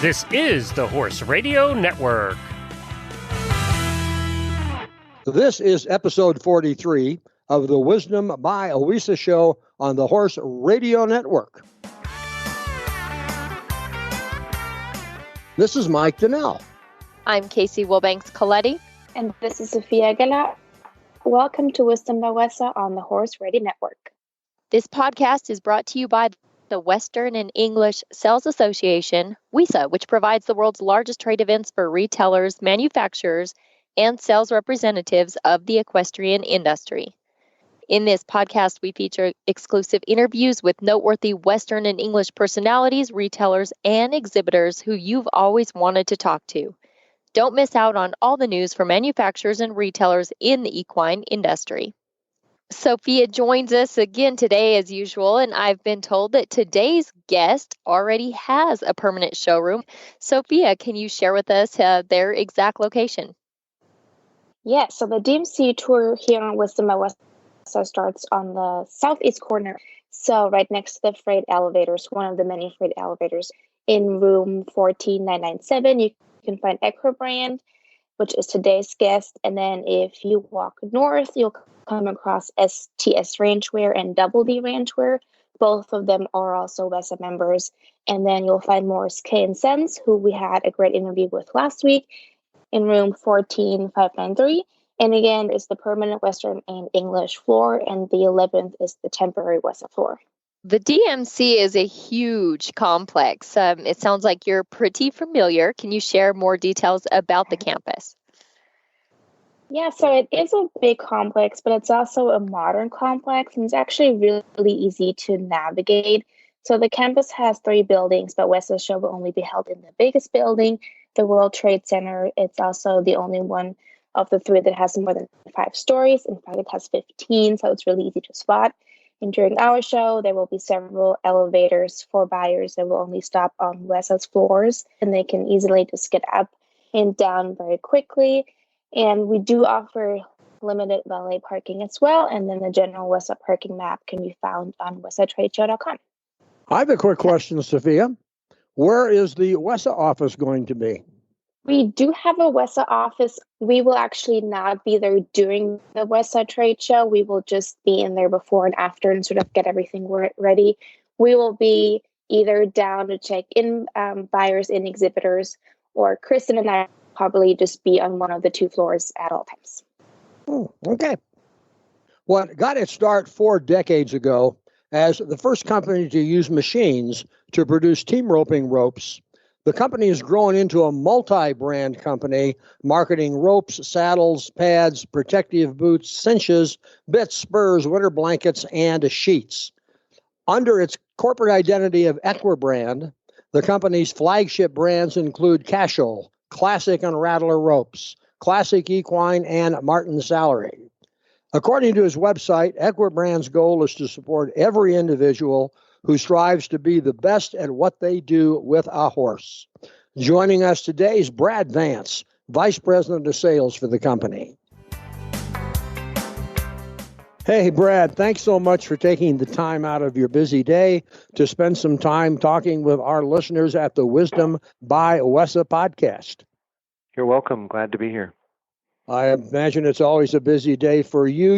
This is the Horse Radio Network. This is episode 43 of the Wisdom by WESA show on the Horse Radio Network. This is Mike Donnell. I'm Casey Wilbanks-Coletti. And this is Sophia Aguilar. Welcome to Wisdom by WESA on the Horse Radio Network. This podcast is brought to you by the Western and English Sales Association, WESA, which provides the world's largest trade events for retailers, manufacturers, and sales representatives of the equestrian industry. In this podcast, we feature exclusive interviews with noteworthy Western and English personalities, retailers, and exhibitors who you've always wanted to talk to. Don't miss out on all the news for manufacturers and retailers in the equine industry. Sophia joins us again today as usual, and I've been told that today's guest already has a permanent showroom. Sophia, can you share with us their exact location? Yeah, so the DMC tour here on Wisdom by WESA starts on the southeast corner. So right next to the freight elevators, one of the many freight elevators. In room 14997, you can find Equibrand, which is today's guest. And then if you walk north, you'll come across STS Ranchwear and Double D Ranchwear. Both of them are also WESA members. And then you'll find Morris K & Sons, who we had a great interview with last week, in room 14593. And again, it's the permanent Western and English floor, and the 11th is the temporary WESA floor. The DMC is a huge complex. It sounds like you're pretty familiar. Can you share more details about the campus? Yeah, so it is a big complex, but it's also a modern complex, and it's actually really easy to navigate. So the campus has 3 buildings, but WESA's show will only be held in the biggest building, the World Trade Center. It's also the only one of the 3 that has more than 5 stories. In fact, it has 15, so it's really easy to spot. And during our show, there will be several elevators for buyers that will only stop on WESA's floors, and they can easily just get up and down very quickly. And we do offer limited valet parking as well. And then the general WESA parking map can be found on WESATradeshow.com. I have a quick question, Sophia. Where is the WESA office going to be? We do have a WESA office. We will actually not be there during the WESA trade show. We will just be in there before and after and sort of get everything ready. We will be either down to check in buyers and exhibitors, or Kristen and I probably just be on one of the 2 floors at all times. Oh, okay. Well, it got its start 4 decades ago as the first company to use machines to produce team roping ropes. The company has grown into a multi-brand company, marketing ropes, saddles, pads, protective boots, cinches, bits, spurs, winter blankets, and sheets. Under its corporate identity of Equibrand, the company's flagship brands include Cashel, Classic and Rattler Ropes, Classic Equine, and Martin Salary. According to his website, Equibrand's goal is to support every individual who strives to be the best at what they do with a horse. Joining us today is Brad Vance, Vice President of Sales for the company. Hey, Brad, thanks so much for taking the time out of your busy day to spend some time talking with our listeners at the Wisdom by WESA podcast. You're welcome. Glad to be here. I imagine it's always a busy day for you.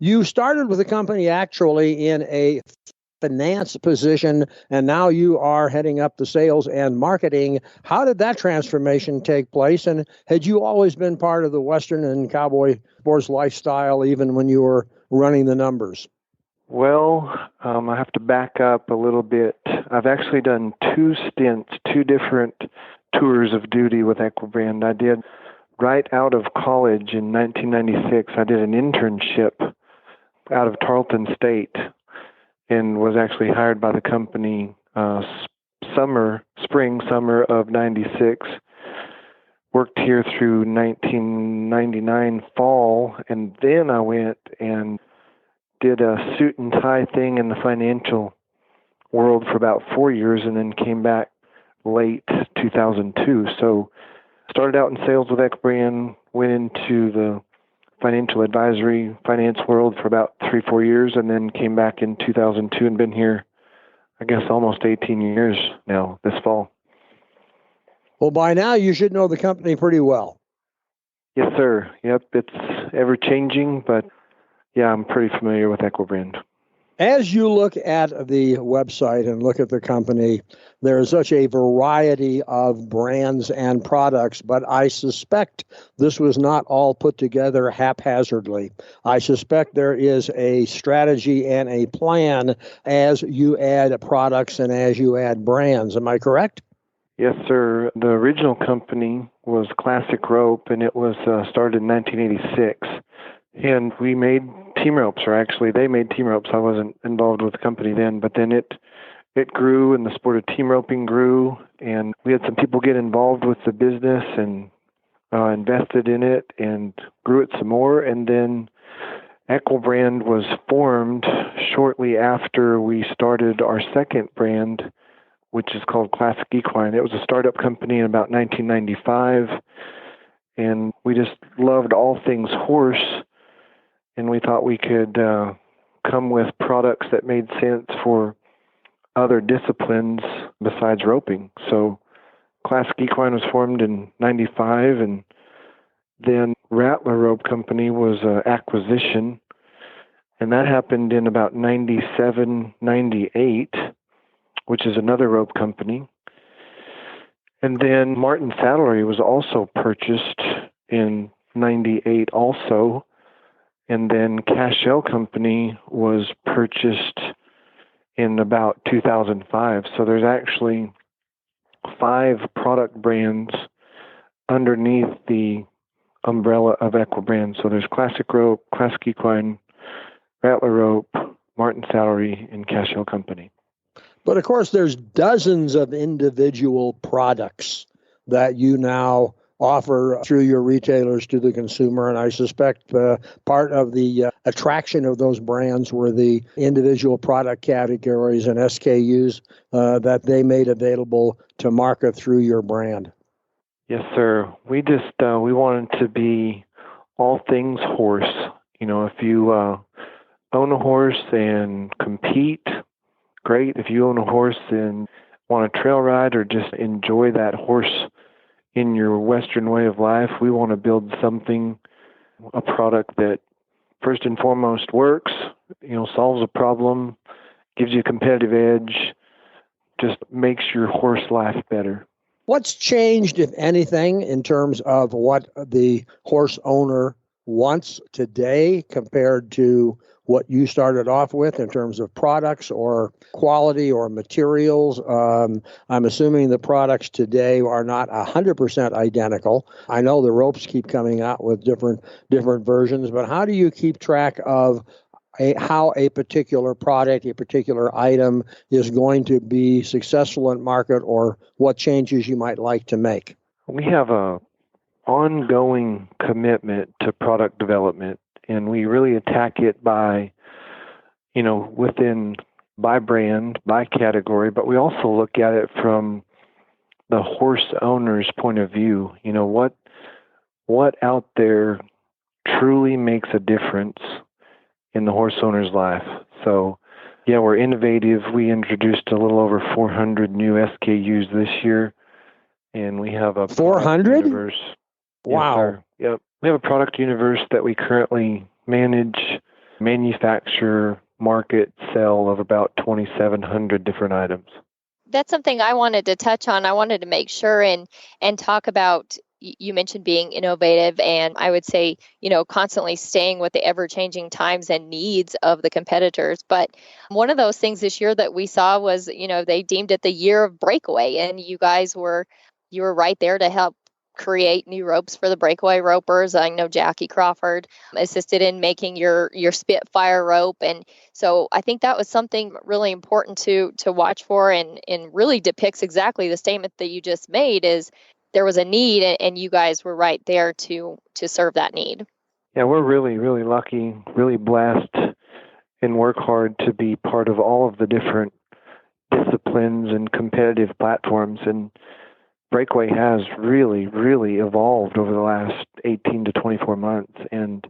You started with the company actually in a finance position, and now you are heading up the sales and marketing. How did that transformation take place? And had you always been part of the Western and cowboy sports lifestyle, even when you were running the numbers? Well, I have to back up a little bit. I've actually done 2 stints, 2 different tours of duty with Equibrand. I did right out of college in 1996. I did an internship out of Tarleton State and was actually hired by the company spring, summer of 96. Worked here through 1999 fall, and then I went and did a suit and tie thing in the financial world for about 4 years, and then came back late 2002. So started out in sales with Equibrand, went into the financial advisory finance world for about 3-4 years, and then came back in 2002 and been here, I guess, almost 18 years now this fall. Well, by now you should know the company pretty well. Yes, sir. Yep, it's ever changing, but yeah, I'm pretty familiar with Equibrand. As you look at the website and look at the company, there is such a variety of brands and products, but I suspect this was not all put together haphazardly. I suspect there is a strategy and a plan as you add products and as you add brands. Am I correct? Yes, sir. The original company was Classic Rope, and it was started in 1986. And we made team ropes, or actually they made team ropes. I wasn't involved with the company then, but then it grew, and the sport of team roping grew, and we had some people get involved with the business and invested in it and grew it some more. And then Equibrand was formed shortly after we started our second brand, which is called Classic Equine. It was a startup company in about 1995, and we just loved all things horse, and we thought we could come with products that made sense for other disciplines besides roping. So Classic Equine was formed in 95, and then Rattler Rope Company was an acquisition, and that happened in about 97, 98, which is another rope company. And then Martin Saddlery was also purchased in 98 also. And then Cashel Company was purchased in about 2005. So there's actually 5 product brands underneath the umbrella of Equibrand. So there's Classic Rope, Classic Equine, Rattler Rope, Martin Saddlery, and Cashel Company. But of course, there's dozens of individual products that you now offer through your retailers to the consumer. And I suspect part of the attraction of those brands were the individual product categories and SKUs that they made available to market through your brand. Yes, sir. We just we wanted to be all things horse. You know, if you own a horse and compete, great. If you own a horse and want to trail ride or just enjoy that horse in your Western way of life, we want to build something, a product that first and foremost works, solves a problem, gives you a competitive edge, just makes your horse life better. What's changed, if anything, in terms of what the horse owner wants today compared to what you started off with in terms of products or quality or materials? I'm assuming the products today are not 100% identical. I know the ropes keep coming out with different versions, but how do you keep track of how a particular product, a particular item is going to be successful in market, or what changes you might like to make? We have a ongoing commitment to product development, and we really attack it by, by brand, by category, but we also look at it from the horse owner's point of view. What out there truly makes a difference in the horse owner's life. So, yeah, we're innovative. We introduced a little over 400 new SKUs this year, and we have a 400 universe. Wow. Yes, yep. We have a product universe that we currently manage, manufacture, market, sell of about 2,700 different items. That's something I wanted to touch on. I wanted to make sure and talk about. You mentioned being innovative, and I would say, constantly staying with the ever-changing times and needs of the competitors. But one of those things this year that we saw was, they deemed it the year of breakaway, and you were right there to help create new ropes for the breakaway ropers. I know Jackie Crawford assisted in making your Spitfire rope, and so I think that was something really important to watch for, and really depicts exactly the statement that you just made. Is there was a need, and you guys were right there to serve that need. Yeah, we're really, really lucky, really blessed, and work hard to be part of all of the different disciplines and competitive platforms. And Breakaway has really, really evolved over the last 18 to 24 months. And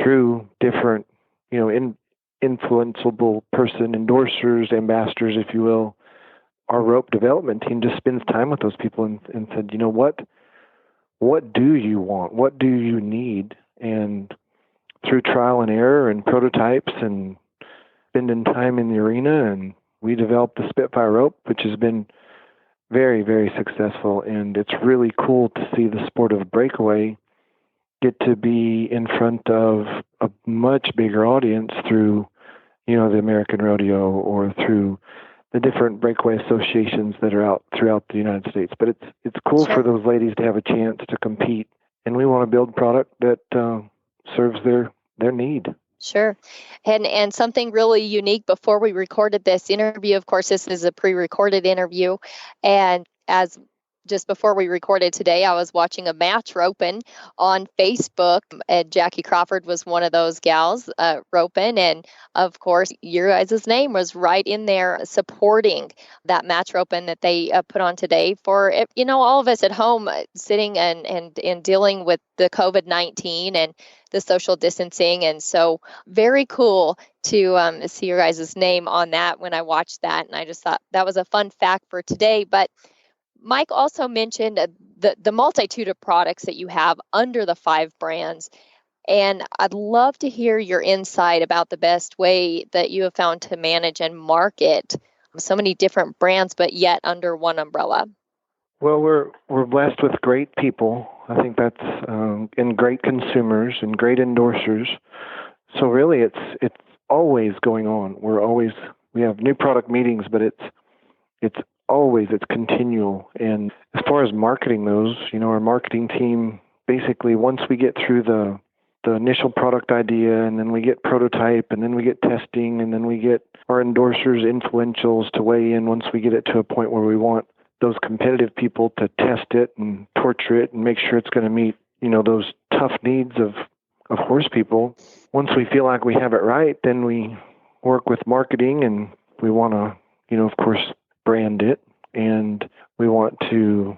through different, influenceable person endorsers, ambassadors, if you will, our rope development team just spends time with those people and said, what do you want? What do you need? And through trial and error and prototypes and spending time in the arena, and we developed the Spitfire rope, which has been very, very successful. And it's really cool to see the sport of breakaway get to be in front of a much bigger audience through, the American Rodeo or through the different breakaway associations that are out throughout the United States. But it's cool for those ladies to have a chance to compete, and we want to build product that serves their need. Sure. And something really unique before we recorded this interview, of course, this is a pre-recorded interview. And as just before we recorded today, I was watching a match roping on Facebook, and Jackie Crawford was one of those gals roping. And of course, your guys' name was right in there supporting that match roping that they put on today for, all of us at home sitting and dealing with the COVID-19 and the social distancing. And so very cool to see your guys' name on that when I watched that. And I just thought that was a fun fact for today. But Mike also mentioned the multitude of products that you have under the 5 brands. And I'd love to hear your insight about the best way that you have found to manage and market so many different brands, but yet under one umbrella. Well, we're blessed with great people. I think that's and great consumers and great endorsers. So really, it's always going on. We have new product meetings, but it's continual. And as far as marketing those, our marketing team, basically once we get through the initial product idea, and then we get prototype, and then we get testing, and then we get our endorsers, influentials to weigh in once we get it to a point where we want those competitive people to test it and torture it and make sure it's going to meet, those tough needs of horse people. Once we feel like we have it right, then we work with marketing, and we want to, of course, brand it, and we want to,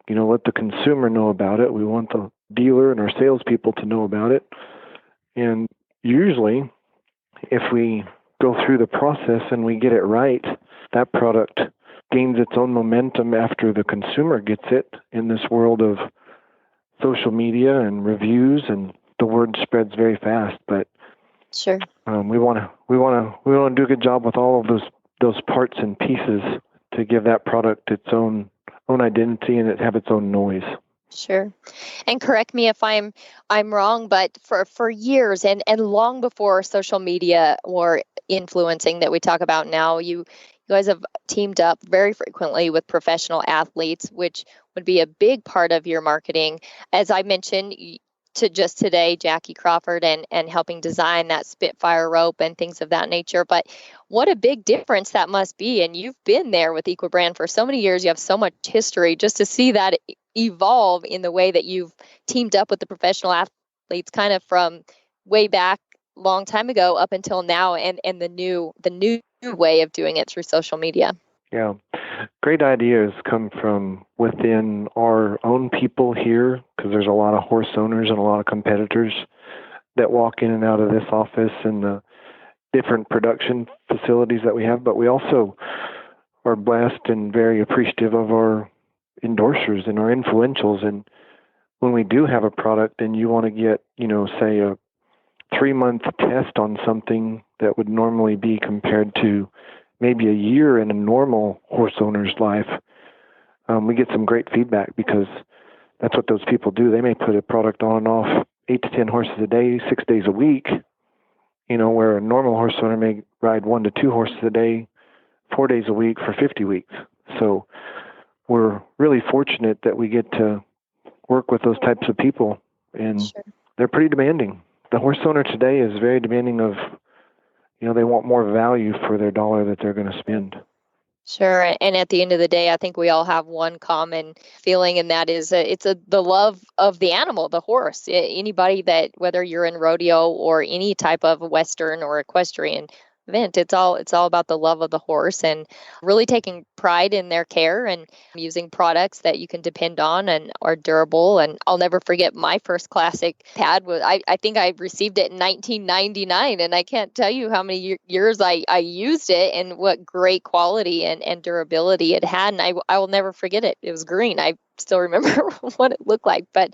let the consumer know about it. We want the dealer and our salespeople to know about it. And usually, if we go through the process and we get it right, that product gains its own momentum after the consumer gets it in this world of social media and reviews, and the word spreads very fast. But sure, we want to do a good job with all of those parts and pieces to give that product its own identity and it have its own noise. Sure. And correct me if I'm wrong, but for years and long before social media or influencing that we talk about now, you guys have teamed up very frequently with professional athletes, which would be a big part of your marketing. As I mentioned to just today, Jackie Crawford and helping design that Spitfire rope and things of that nature. But what a big difference that must be. And you've been there with Equibrand for so many years. You have so much history. Just to see that evolve in the way that you've teamed up with the professional athletes kind of from way back long time ago up until now, and the new way of doing it through social media. Yeah. Great ideas come from within our own people here, because there's a lot of horse owners and a lot of competitors that walk in and out of this office and the different production facilities that we have. But we also are blessed and very appreciative of our endorsers and our influentials. And when we do have a product and you want to get, say a 3-month test on something that would normally be compared to maybe a year in a normal horse owner's life, we get some great feedback, because that's what those people do. They may put a product on and off 8 to 10 horses a day, 6 days a week, where a normal horse owner may ride 1 to 2 horses a day, 4 days a week for 50 weeks. So we're really fortunate that we get to work with those types of people, and Sure. They're pretty demanding. The horse owner today is very demanding of, they want more value for their dollar that they're going to spend. Sure. And at the end of the day, I think we all have one common feeling, and that is the love of the animal, the horse. Anybody that, whether you're in rodeo or any type of Western or equestrian event. It's all about the love of the horse and really taking pride in their care and using products that you can depend on and are durable. And I'll never forget my first classic pad was I think I received it in 1999, and I can't tell you how many years I used it and what great quality and durability it had. And I will never forget it. It was green. I still remember what it looked like, but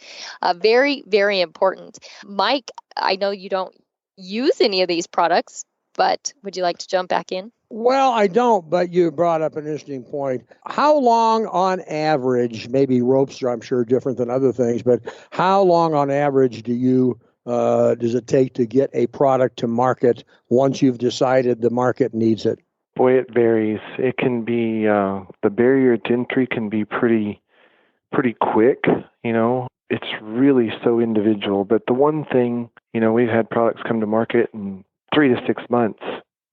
very, very important. Mike, I know you don't use any of these products, but would you like to jump back in? Well, I don't, but you brought up an interesting point. How long on average, maybe ropes are, I'm sure, different than other things, but how long on average does it take to get a product to market once you've decided the market needs it? Boy, it varies. It can be, the barrier to entry can be pretty quick, It's really so individual. But the one thing, we've had products come to market in 3 to 6 months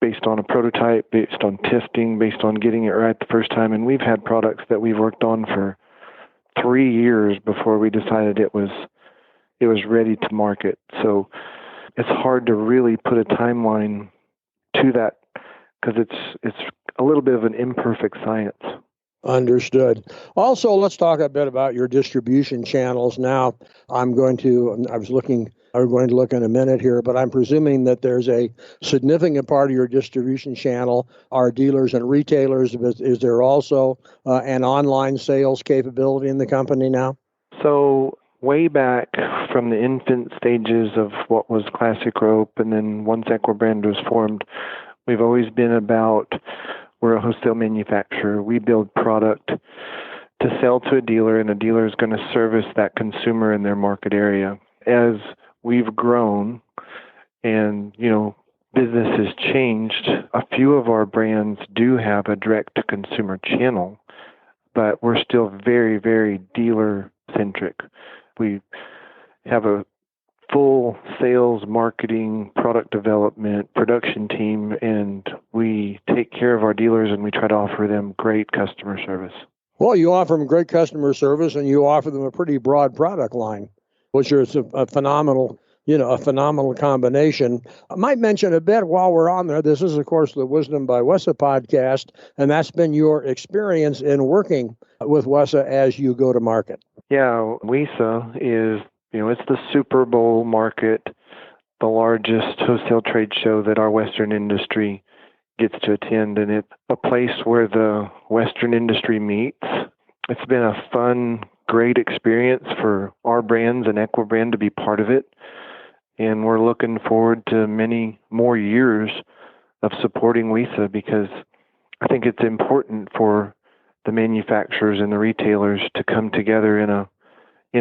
based on a prototype, based on testing, based on getting it right the first time. And we've had products that we've worked on for 3 years before we decided it was ready to market. So it's hard to really put a timeline to that because it's a little bit of an imperfect science. Understood. Also, let's talk a bit about your distribution channels now. I'm going to look in a minute here, but I'm presuming that there's a significant part of your distribution channel are dealers and retailers. Is there also an online sales capability in the company now? So way back from the infant stages of what was Classic Rope, and then once Equibrand was formed, we've always been about, we're a wholesale manufacturer. We build product to sell to a dealer, and a dealer is going to service that consumer in their market area. As we've grown and, business has changed, a few of our brands do have a direct-to-consumer channel, but we're still very, very dealer-centric. We have a full sales, marketing, product development, production team, and we take care of our dealers and we try to offer them great customer service. Well, you offer them great customer service and you offer them a pretty broad product line, which is a phenomenal combination. I might mention a bit while we're on there. This is, of course, the Wisdom by WESA podcast, and that's been your experience in working with WESA as you go to market. Yeah, WESA is, it's the Super Bowl market, the largest wholesale trade show that our Western industry gets to attend, and it's a place where the Western industry meets. It's been a fun, great experience for our brands and Equibrand to be part of it, and we're looking forward to many more years of supporting WESA because I think it's important for the manufacturers and the retailers to come together in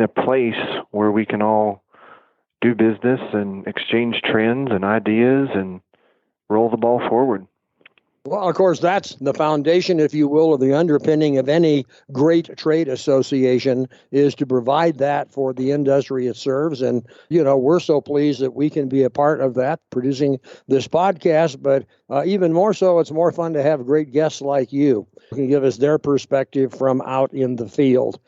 a place where we can all do business and exchange trends and ideas and roll the ball forward. Well, of course, that's the foundation, if you will, of the underpinning of any great trade association is to provide that for the industry it serves. And, we're so pleased that we can be a part of that, producing this podcast. But even more so, it's more fun to have great guests like you who can give us their perspective from out in the field.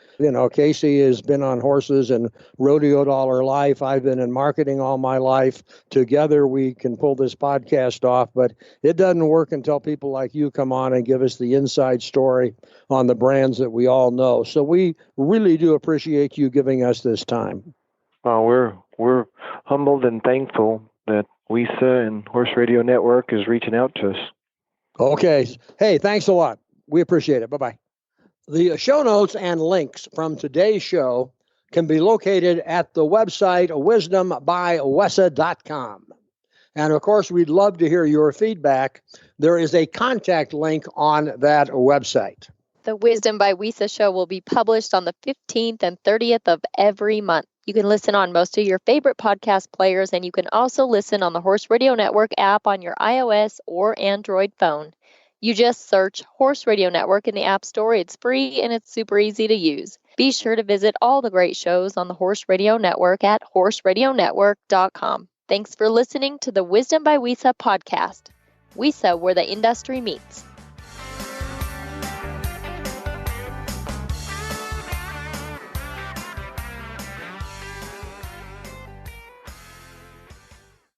Casey has been on horses and rodeoed all her life. I've been in marketing all my life. Together, we can pull this podcast off, but it doesn't work until people like you come on and give us the inside story on the brands that we all know. So we really do appreciate you giving us this time. Well, we're humbled and thankful that WESA and Horse Radio Network is reaching out to us. Okay. Hey, thanks a lot. We appreciate it. Bye-bye. The show notes and links from today's show can be located at the website wisdombywesa.com. And of course, we'd love to hear your feedback. There is a contact link on that website. The Wisdom by WESA show will be published on the 15th and 30th of every month. You can listen on most of your favorite podcast players, and you can also listen on the Horse Radio Network app on your iOS or Android phone. You just search Horse Radio Network in the App Store. It's free and it's super easy to use. Be sure to visit all the great shows on the Horse Radio Network at horseradionetwork.com. Thanks for listening to the Wisdom by WESA podcast. WESA, where the industry meets.